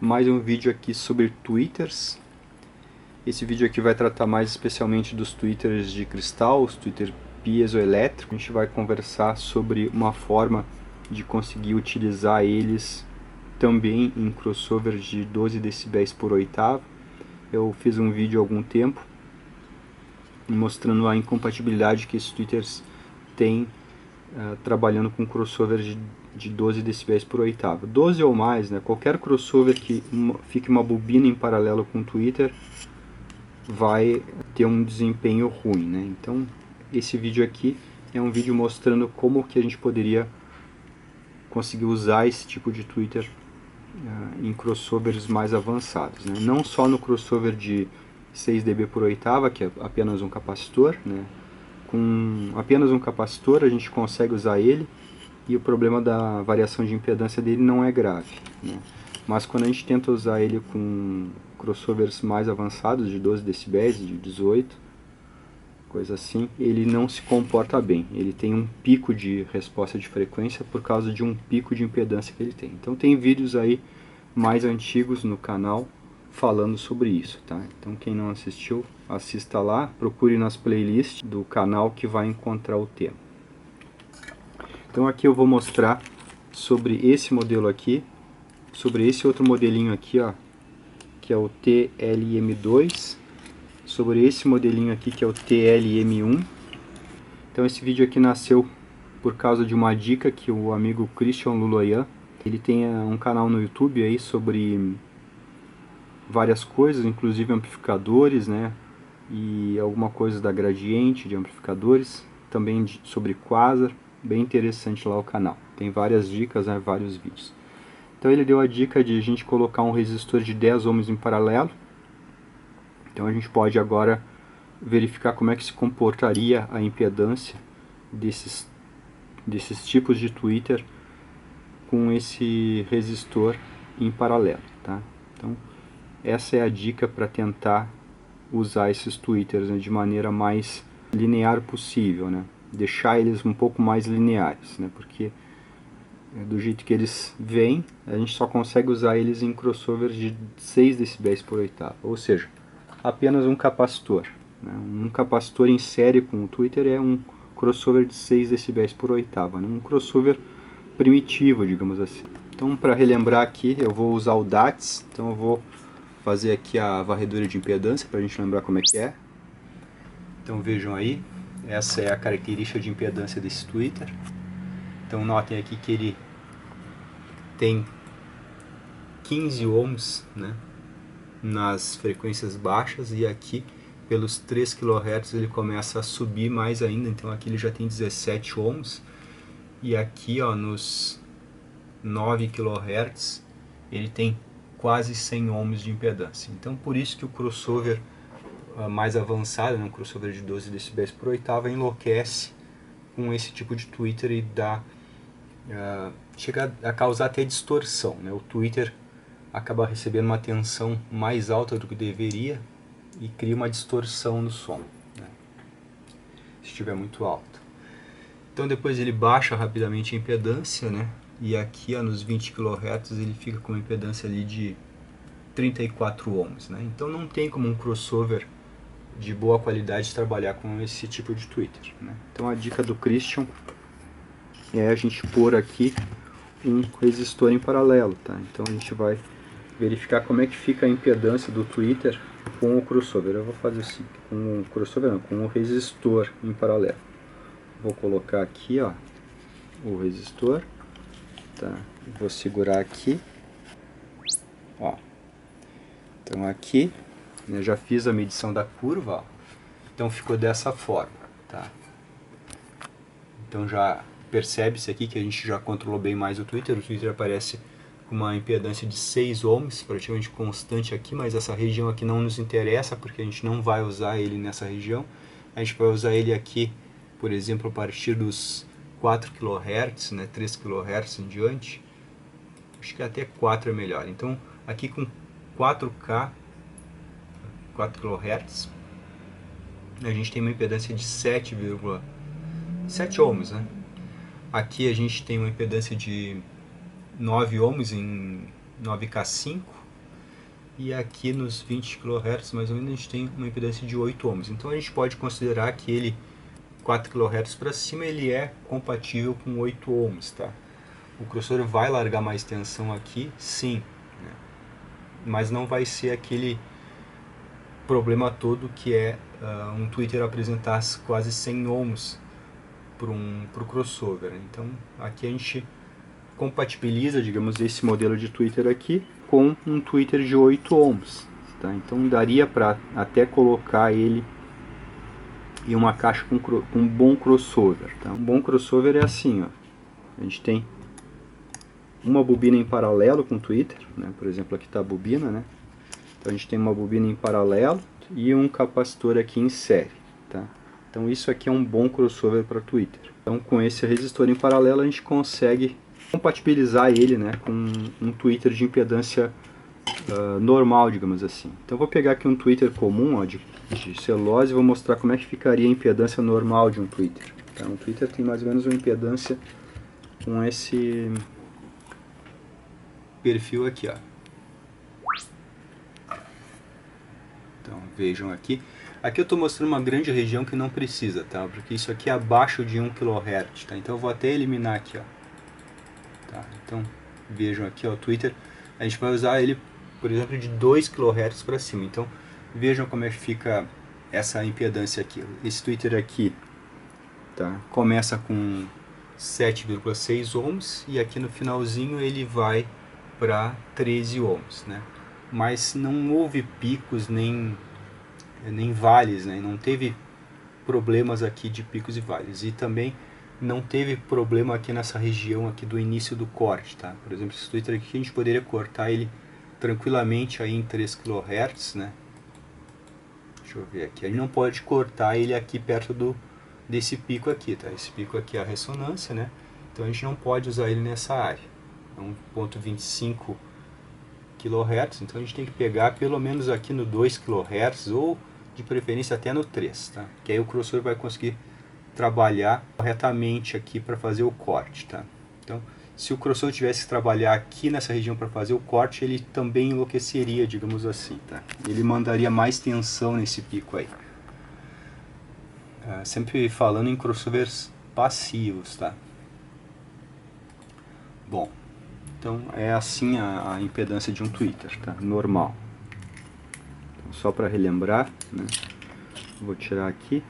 mais um vídeo aqui sobre tweeters. Esse vídeo aqui vai tratar mais especialmente dos tweeters de cristal, os tweeters piezoelétricos. A gente vai conversar sobre uma forma de conseguir utilizar eles também em crossover de 12 decibéis por oitava. Eu fiz um vídeo há algum tempo mostrando a incompatibilidade que esses tweeters têm trabalhando com crossover de 12 decibéis por oitava. 12 ou mais, né? Qualquer crossover que fique uma bobina em paralelo com o tweeter vai ter um desempenho ruim, né? Então esse vídeo aqui é um vídeo mostrando como que a gente poderia conseguir usar esse tipo de tweeter em crossovers mais avançados, né? Não só no crossover de 6 dB por oitava, que é apenas um capacitor, né? Com apenas um capacitor a gente consegue usar ele e o problema da variação de impedância dele não é grave, né? Mas quando a gente tenta usar ele com crossovers mais avançados, de 12 decibéis, de 18, coisa assim, ele não se comporta bem. Ele tem um pico de resposta de frequência por causa de um pico de impedância que ele tem. Então tem vídeos aí mais antigos no canal falando sobre isso, tá? Então quem não assistiu, assista lá, procure nas playlists do canal que vai encontrar o tema. Então aqui eu vou mostrar sobre esse modelo aqui, sobre esse outro modelinho aqui, ó, que é o TLM2, sobre esse modelinho aqui que é o TLM1. Então esse vídeo aqui nasceu por causa de uma dica que o amigo Christian Luloyan, ele tem um canal no YouTube aí sobre várias coisas, inclusive amplificadores, né, e alguma coisa da gradiente de amplificadores, também sobre quasar, bem interessante lá o canal. Tem várias dicas, né, vários vídeos. Então ele deu a dica de a gente colocar um resistor de 10 ohms em paralelo. Então a gente pode agora verificar como é que se comportaria a impedância desses tipos de tweeter com esse resistor em paralelo, tá? Então essa é a dica para tentar usar esses tweeters, né, de maneira mais linear possível, né? Deixar eles um pouco mais lineares, né? Porque do jeito que eles vêm, a gente só consegue usar eles em crossovers de 6 decibéis por oitava, ou seja, apenas um capacitor, né? Um capacitor em série com o tweeter é um crossover de 6 decibéis por oitava, né? Um crossover primitivo, digamos assim. Então, para relembrar aqui, eu vou usar o DATS, então eu vou fazer aqui a varredura de impedância para a gente lembrar como é que é. Então vejam aí, essa é a característica de impedância desse tweeter. Então notem aqui que ele tem 15 ohms, né, nas frequências baixas, e aqui pelos 3 kHz ele começa a subir mais ainda, então aqui ele já tem 17 ohms, e aqui ó, nos 9 kHz ele tem quase 100 ohms de impedância. Então por isso que o crossover mais avançado, um crossover de 12 decibéis por oitava, enlouquece com esse tipo de tweeter e dá, chega a causar até distorção, né? O tweeter acaba recebendo uma tensão mais alta do que deveria e cria uma distorção no som, né, se estiver muito alto. Então depois ele baixa rapidamente a impedância, né? E aqui ó, nos 20 kHz ele fica com uma impedância ali de 34 ohms, né? Então não tem como um crossover de boa qualidade trabalhar com esse tipo de tweeter, né? Então a dica do Christian é a gente pôr aqui um resistor em paralelo, tá? Então a gente vai verificar como é que fica a impedância do tweeter com o crossover. Eu vou fazer assim, com o crossover não, com o resistor em paralelo. Vou colocar aqui ó, o resistor, tá? Vou segurar aqui, ó. Então aqui, né, já fiz a medição da curva, ó. Então ficou dessa forma, tá? Então já percebe-se aqui que a gente já controlou bem mais o tweeter aparece com uma impedância de 6 ohms, praticamente constante aqui, mas essa região aqui não nos interessa, porque a gente não vai usar ele nessa região. A gente vai usar ele aqui, por exemplo, a partir dos 4 kHz, né, 3 kHz em diante. Acho que até 4 é melhor. Então aqui com 4K, 4 kHz, a gente tem uma impedância de 7,7 ohms, né? Aqui a gente tem uma impedância de 9 ohms em 9K5, e aqui nos 20 kHz mais ou menos a gente tem uma impedância de 8 ohms. Então a gente pode considerar que ele 4 kHz para cima ele é compatível com 8 ohms, tá? O crossover vai largar mais tensão aqui, sim, né? Mas não vai ser aquele problema todo que é um tweeter apresentar quase 100 ohms para o crossover. Então aqui a gente compatibiliza, digamos, esse modelo de tweeter aqui com um tweeter de 8 ohms, tá? Então daria para até colocar ele em uma caixa com um bom crossover, tá? Um bom crossover é assim, ó. A gente tem uma bobina em paralelo com o tweeter, né? Por exemplo, aqui está a bobina, né? Então a gente tem uma bobina em paralelo e um capacitor aqui em série, tá? Então isso aqui é um bom crossover para tweeter. Então com esse resistor em paralelo a gente consegue compatibilizar ele, né, com um tweeter de impedância normal, digamos assim. Então vou pegar aqui um tweeter comum, ó, de celulose, e vou mostrar como é que ficaria a impedância normal de um tweeter. Então, um tweeter tem mais ou menos uma impedância com esse perfil aqui, ó. Então vejam aqui. Aqui eu estou mostrando uma grande região que não precisa, tá? Porque isso aqui é abaixo de 1 kHz, tá? Então eu vou até eliminar aqui, ó. Tá? Então vejam aqui, ó, o tweeter, a gente vai usar ele, por exemplo, de 2 kHz para cima. Então vejam como é que fica essa impedância aqui. Esse tweeter aqui, tá, começa com 7,6 ohms e aqui no finalzinho ele vai para 13 ohms, né? Mas não houve picos nem vales, né? Não teve problemas aqui de picos e vales, e também não teve problema aqui nessa região aqui do início do corte, tá? Por exemplo, esse tweeter aqui a gente poderia cortar ele tranquilamente aí em 3 kHz, né? Deixa eu ver aqui, a gente não pode cortar ele aqui perto desse pico aqui, tá? Esse pico aqui é a ressonância, né? Então a gente não pode usar ele nessa área. É 1.25 kHz, então a gente tem que pegar pelo menos aqui no 2 kHz ou de preferência até no 3, tá? Que aí o crossover vai conseguir trabalhar corretamente aqui para fazer o corte, tá? Então, se o crossover tivesse que trabalhar aqui nessa região para fazer o corte, ele também enlouqueceria, digamos assim, tá? Ele mandaria mais tensão nesse pico aí. Sempre falando em crossovers passivos, tá? Bom, então é assim a impedância de um tweeter, tá? Normal. Então, só para relembrar, né? Vou tirar aqui.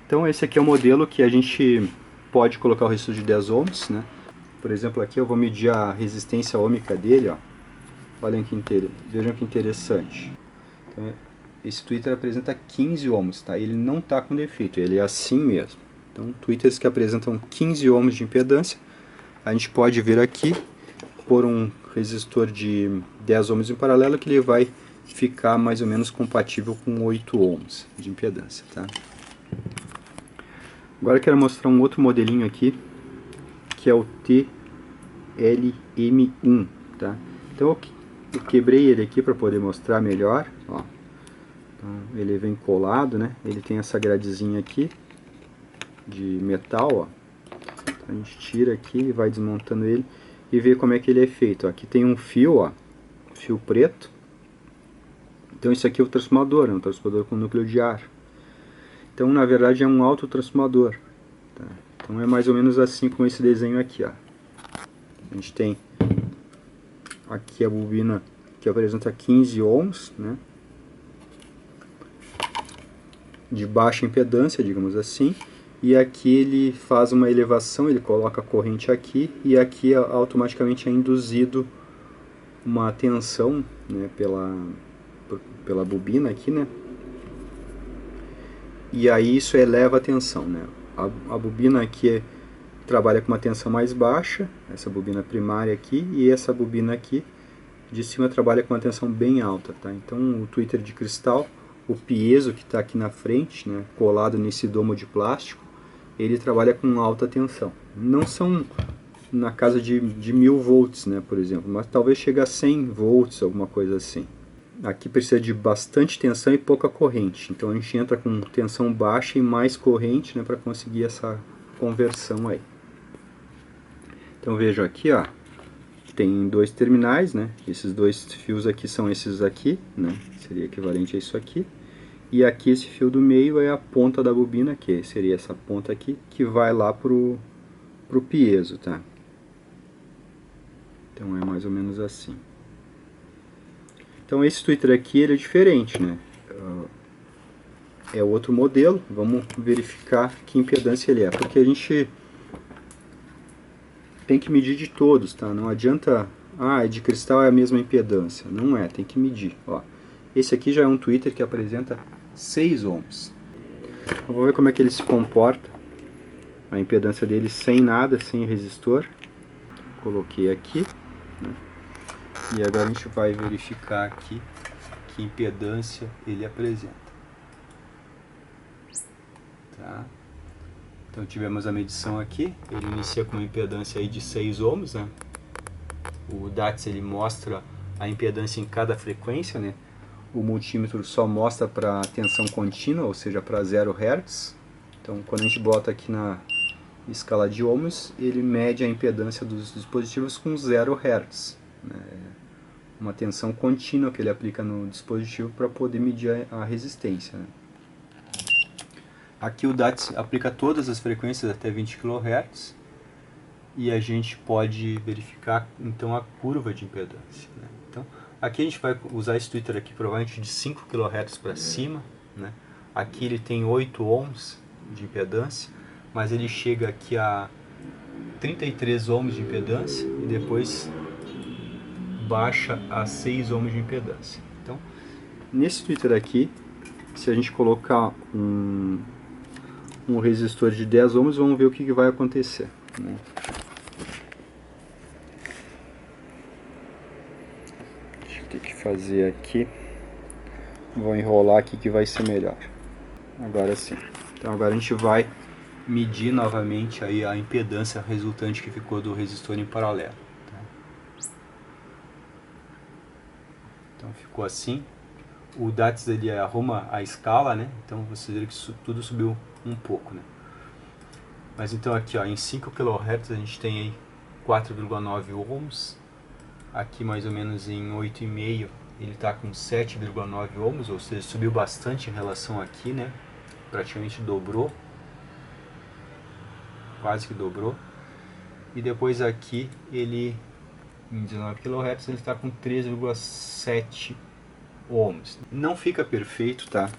Então esse aqui é o modelo que a gente pode colocar o resistor de 10 ohms, né? Por exemplo, aqui eu vou medir a resistência ohmica dele, ó. Olhem que vejam que interessante. Então, esse tweeter apresenta 15 ohms, tá? Ele não está com defeito, ele é assim mesmo. Então, tweeters que apresentam 15 ohms de impedância, a gente pode vir aqui por um resistor de 10 ohms em paralelo que ele vai ficar mais ou menos compatível com 8 ohms de impedância, tá? Agora eu quero mostrar um outro modelinho aqui, que é o TLM1, tá? Então eu quebrei ele aqui para poder mostrar melhor, ó. Então, ele vem colado, né? Ele tem essa gradezinha aqui de metal, ó. Então, a gente tira aqui e vai desmontando ele e vê como é que ele é feito. Aqui tem um fio, ó, fio preto. Então isso aqui é o transformador, é um transformador com núcleo de ar. Então na verdade é um autotransformador, tá? Então é mais ou menos assim com esse desenho aqui, ó. A gente tem aqui a bobina que apresenta 15 ohms, né? De baixa impedância, digamos assim. E aqui ele faz uma elevação, ele coloca a corrente aqui e aqui automaticamente é induzido uma tensão, né, pela bobina aqui, né? E aí isso eleva a tensão, né? A bobina aqui trabalha com uma tensão mais baixa, essa bobina primária aqui, e essa bobina aqui de cima trabalha com uma tensão bem alta, tá? Então o tweeter de cristal, o piezo que está aqui na frente, né, colado nesse domo de plástico, ele trabalha com alta tensão. Não são na casa de 1000 volts, né, por exemplo, mas talvez chegue a 100 volts, alguma coisa assim. Aqui precisa de bastante tensão e pouca corrente, então a gente entra com tensão baixa e mais corrente, né, para conseguir essa conversão aí. Então vejam aqui, ó, tem dois terminais, né? Esses dois fios aqui são esses aqui, né? Seria equivalente a isso aqui. E aqui esse fio do meio é a ponta da bobina, que seria essa ponta aqui, que vai lá pro piezo, tá? Então é mais ou menos assim. Então esse tweeter aqui ele é diferente, né? É outro modelo. Vamos verificar que impedância ele é, porque a gente tem que medir de todos, tá? Não adianta, é de cristal é a mesma impedância. Não é, tem que medir. Ó, esse aqui já é um tweeter que apresenta 6 ohms. Vamos ver como é que ele se comporta. A impedância dele sem nada, sem resistor. Coloquei aqui, né? E agora a gente vai verificar aqui que impedância ele apresenta. Tá? Então tivemos a medição aqui, ele inicia com uma impedância aí de 6 ohms, né? O DATS ele mostra a impedância em cada frequência, né? O multímetro só mostra para tensão contínua, ou seja, para 0 Hz. Então quando a gente bota aqui na escala de ohms, ele mede a impedância dos dispositivos com 0 Hz. Né? Uma tensão contínua que ele aplica no dispositivo para poder medir a resistência. Né? Aqui o DATS aplica todas as frequências até 20 kHz e a gente pode verificar então a curva de impedância. Né? Então, aqui a gente vai usar esse tweeter aqui provavelmente de 5 kHz para cima. Né? Aqui ele tem 8 ohms de impedância, mas ele chega aqui a 33 ohms de impedância e depois baixa a 6 ohms de impedância. Então, nesse tweeter aqui, se a gente colocar um resistor de 10 ohms, vamos ver o que vai acontecer. Né? Deixa eu ter que fazer aqui. Vou enrolar aqui que vai ser melhor. Agora sim. Então agora a gente vai medir novamente aí a impedância resultante que ficou do resistor em paralelo. Tá? Então ficou assim. O DATS ele arruma a escala, né? Então vocês viram que isso tudo subiu um pouco, né? Mas então aqui, ó, em 5 kHz a gente tem aí 4,9 ohms. Aqui mais ou menos em 8,5 ele está com 7,9 ohms, ou seja, subiu bastante em relação aqui, né? Praticamente dobrou. Quase que dobrou. E depois aqui ele em 19 kHz ele está com 3,7 ohms. Não fica perfeito, tá?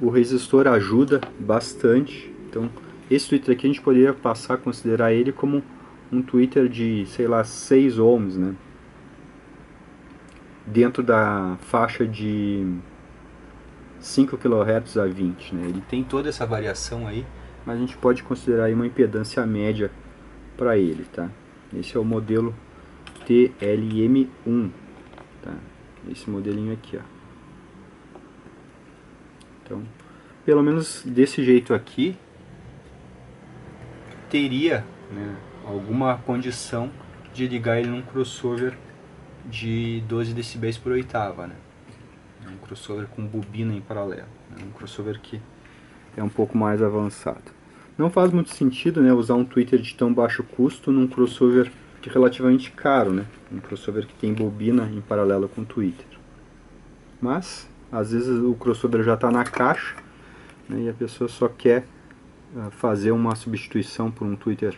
O resistor ajuda bastante. Então, esse tweeter aqui a gente poderia passar a considerar ele como um tweeter de, sei lá, 6 ohms, né? Dentro da faixa de 5 kHz a 20, né? Ele tem toda essa variação aí, mas a gente pode considerar aí uma impedância média para ele, tá? Esse é o modelo TLM1, tá? Esse modelinho aqui, ó. Então, pelo menos desse jeito aqui, teria, né, alguma condição de ligar ele num crossover de 12 dB por oitava, né? Um crossover com bobina em paralelo, né? Um crossover que é um pouco mais avançado. Não faz muito sentido, né, usar um tweeter de tão baixo custo num crossover que é relativamente caro, né? Um crossover que tem bobina em paralelo com o tweeter. Mas às vezes o crossover já está na caixa, né, e a pessoa só quer fazer uma substituição por um tweeter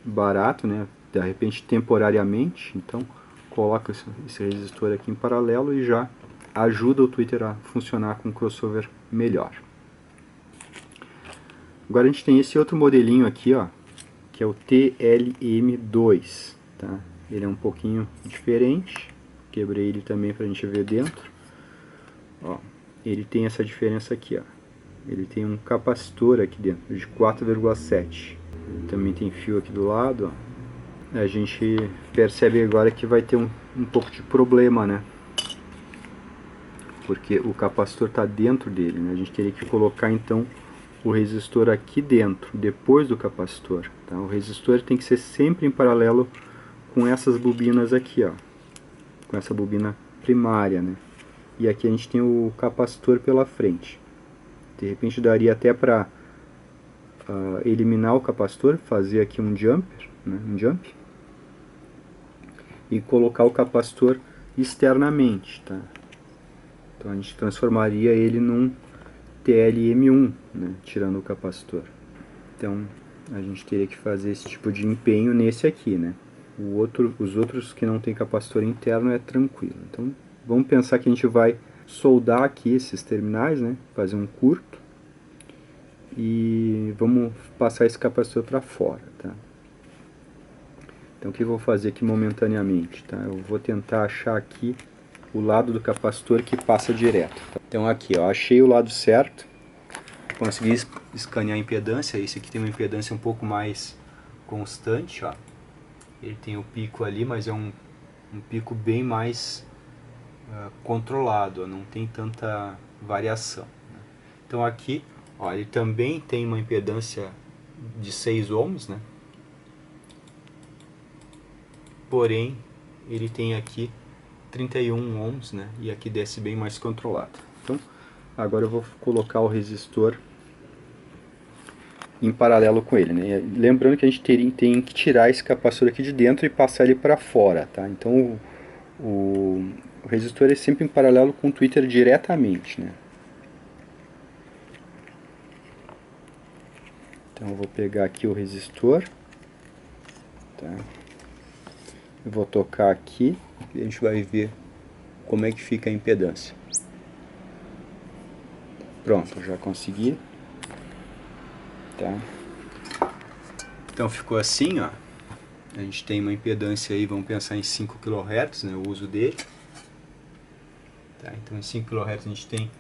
barato, né, de repente temporariamente. Então coloca esse resistor aqui em paralelo e já ajuda o tweeter a funcionar com um crossover melhor. Agora a gente tem esse outro modelinho aqui, ó, que é o TLM2. Tá? Ele é um pouquinho diferente. Quebrei ele também para a gente ver dentro. Ó, ele tem essa diferença aqui, ó. Ele tem um capacitor aqui dentro de 4,7. Ele também tem fio aqui do lado, ó. A gente percebe agora que vai ter um pouco de problema, né? Porque o capacitor está dentro dele, né? A gente teria que colocar então o resistor aqui dentro, depois do capacitor. Tá? O resistor tem que ser sempre em paralelo com essas bobinas aqui, ó. Com essa bobina primária, né? E aqui a gente tem o capacitor pela frente. De repente daria até para eliminar o capacitor, fazer aqui um jumper, né? Um jump. e colocar o capacitor externamente, tá? Então a gente transformaria ele num TLM1, né, tirando o capacitor. Então a gente teria que fazer esse tipo de empenho nesse aqui, né? Os outros que não tem capacitor interno é tranquilo. Então vamos pensar que a gente vai soldar aqui esses terminais, né? Fazer um curto e vamos passar esse capacitor para fora, tá? Então o que eu vou fazer aqui momentaneamente, tá? Eu vou tentar achar aqui o lado do capacitor que passa direto. Tá? Então aqui, ó, achei o lado certo. Consegui escanear a impedância. Esse aqui tem uma impedância um pouco mais constante, ó. Ele tem o pico ali, mas é um pico bem mais controlado, ó, não tem tanta variação, né? Então aqui, ó, ele também tem uma impedância de 6 ohms, né? Porém, ele tem aqui 31 ohms, né? E aqui desce bem mais controlado. Então, agora eu vou colocar o resistor em paralelo com ele, né? Lembrando que a gente tem que tirar esse capacitor aqui de dentro e passar ele para fora, tá? Então o resistor é sempre em paralelo com o tweeter diretamente, né? Então eu vou pegar aqui o resistor, tá? Eu vou tocar aqui e a gente vai ver como é que fica a impedância. Pronto, já consegui. Tá? Então ficou assim, ó. A gente tem uma impedância aí, vamos pensar em 5 kHz, né, o uso dele. Tá? Então em 5 kHz a gente tem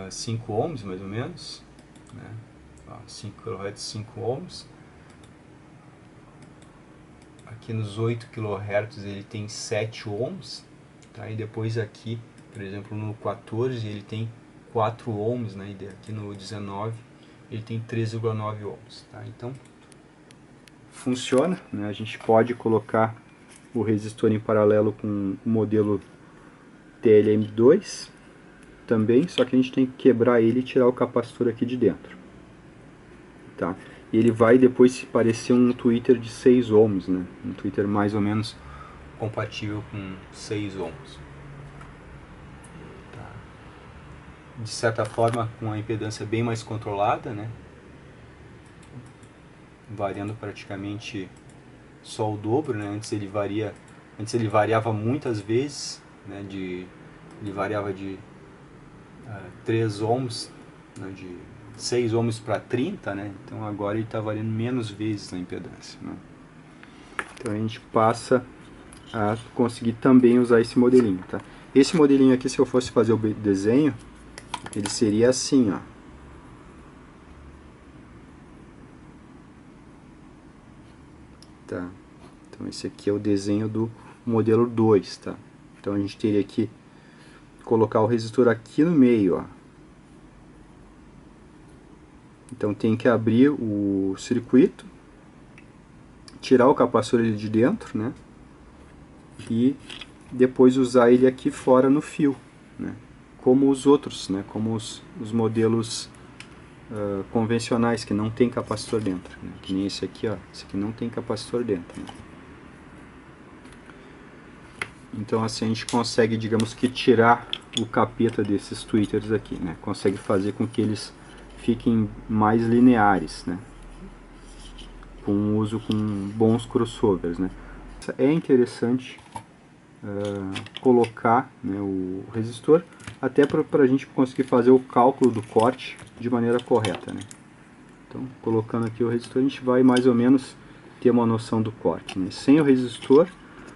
5 ohms mais ou menos, né? Ó, 5 kHz, 5 ohms. Aqui nos 8 kHz ele tem 7 ohms, tá? E depois aqui, por exemplo, no 14 ele tem 4 ohms, né? E aqui no 19 ele tem 3,9 ohms, tá? Então funciona, né? A gente pode colocar o resistor em paralelo com o modelo TLM2 também, só que a gente tem que quebrar ele e tirar o capacitor aqui de dentro, tá? E ele vai depois se parecer um tweeter de 6 ohms, né? Um tweeter mais ou menos compatível com 6 ohms. Tá? De certa forma, com a impedância bem mais controlada, né? Variando praticamente só o dobro, né? Antes ele variava muitas vezes, né? Ele variava de 3 ohms, né? De 6 ohms para 30, né? Então agora ele está variando menos vezes na impedância, né? Então a gente passa a conseguir também usar esse modelinho, tá? Esse modelinho aqui, se eu fosse fazer o desenho, ele seria assim, ó. Tá? Então esse aqui é o desenho do modelo 2, tá? Então a gente teria que colocar o resistor aqui no meio, ó. Então tem que abrir o circuito, tirar o capacitor ali de dentro, né? E depois usar ele aqui fora no fio, né? Como os outros, né? Como os modelos convencionais que não tem capacitor dentro, né? Que nem esse aqui, ó. Esse aqui não tem capacitor dentro, né? Então assim a gente consegue, digamos que, tirar o capeta desses tweeters aqui, né? Consegue fazer com que eles fiquem mais lineares, né? Com uso com bons crossovers, né? É interessante colocar, né, o resistor, até para a gente conseguir fazer o cálculo do corte de maneira correta, né? Então, colocando aqui o resistor, a gente vai mais ou menos ter uma noção do corte, né? Sem o resistor,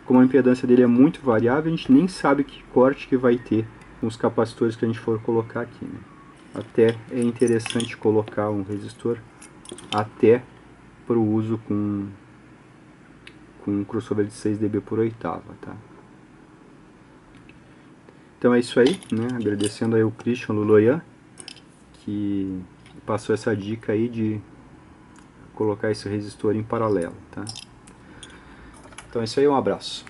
como a impedância dele é muito variável, a gente nem sabe que corte que vai ter com os capacitores que a gente for colocar aqui, né? Até é interessante colocar um resistor até para o uso com um crossover de 6 dB por oitava, tá? Então é isso aí, né? Agradecendo aí o Christian Luloyan, que passou essa dica aí de colocar esse resistor em paralelo, tá? Então é isso aí, um abraço.